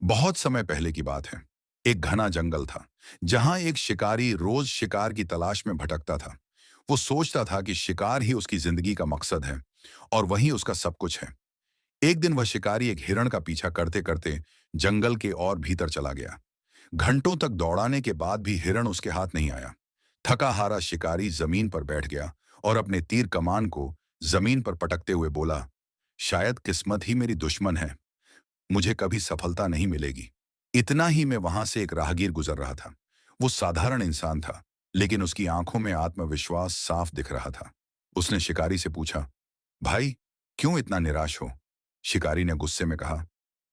बहुत समय पहले की बात है। एक घना जंगल था, जहां एक शिकारी रोज शिकार की तलाश में भटकता था। वो सोचता था कि शिकार ही उसकी जिंदगी का मकसद है और वही उसका सब कुछ है। एक दिन वह शिकारी एक हिरण का पीछा करते करते जंगल के और भीतर चला गया। घंटों तक दौड़ाने के बाद भी हिरण उसके हाथ नहीं आया। थका हारा शिकारी जमीन पर बैठ गया और अपने तीर कमान को जमीन पर पटकते हुए बोला, शायद किस्मत ही मेरी दुश्मन है, मुझे कभी सफलता नहीं मिलेगी। इतना ही में वहां से एक राहगीर गुजर रहा था। वो साधारण इंसान था, लेकिन उसकी आंखों में आत्मविश्वास साफ दिख रहा था। उसने शिकारी से पूछा, भाई, क्यों इतना निराश हो? शिकारी ने गुस्से में कहा,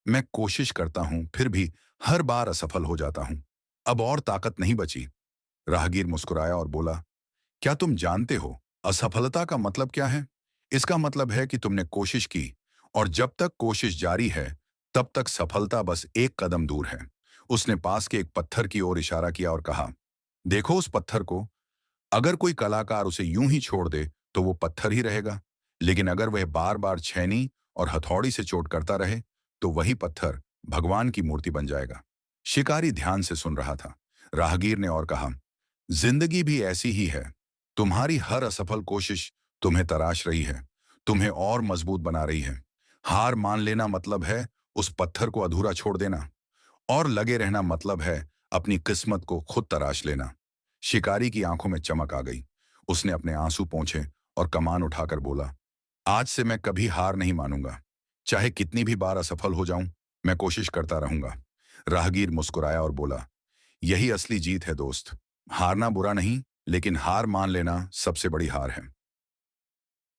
मैं कोशिश करता हूं, फिर भी हर बार असफल हो जाता हूं। अब और ताकत नहीं बची। राहगीर मुस्कुराया और बोला, क्या तुम जानते हो असफलता का मतलब क्या है? इसका मतलब है कि तुमने कोशिश की, और जब तक कोशिश जारी है तब तक सफलता बस एक कदम दूर है। उसने पास के एक पत्थर की ओर इशारा किया और कहा, देखो उस पत्थर को। अगर कोई कलाकार उसे यूं ही छोड़ दे तो वो पत्थर ही रहेगा, लेकिन अगर वह बार बार छेनी और हथौड़ी से चोट करता रहे तो वही पत्थर भगवान की मूर्ति बन जाएगा। शिकारी ध्यान से सुन रहा था। राहगीर ने और कहा, जिंदगी भी ऐसी ही है। तुम्हारी हर असफल कोशिश तुम्हें तराश रही है, तुम्हें और मजबूत बना रही है। हार मान लेना मतलब है उस पत्थर को अधूरा छोड़ देना, और लगे रहना मतलब है अपनी किस्मत को खुद तराश लेना। शिकारी की आंखों में चमक आ गई। उसने अपने आंसू पोंछे और कमान उठाकर बोला, आज से मैं कभी हार नहीं मानूंगा। चाहे कितनी भी बार असफल हो जाऊं, मैं कोशिश करता रहूंगा। राहगीर मुस्कुराया और बोला, यही असली जीत है दोस्त। हारना बुरा नहीं, लेकिन हार मान लेना सबसे बड़ी हार है।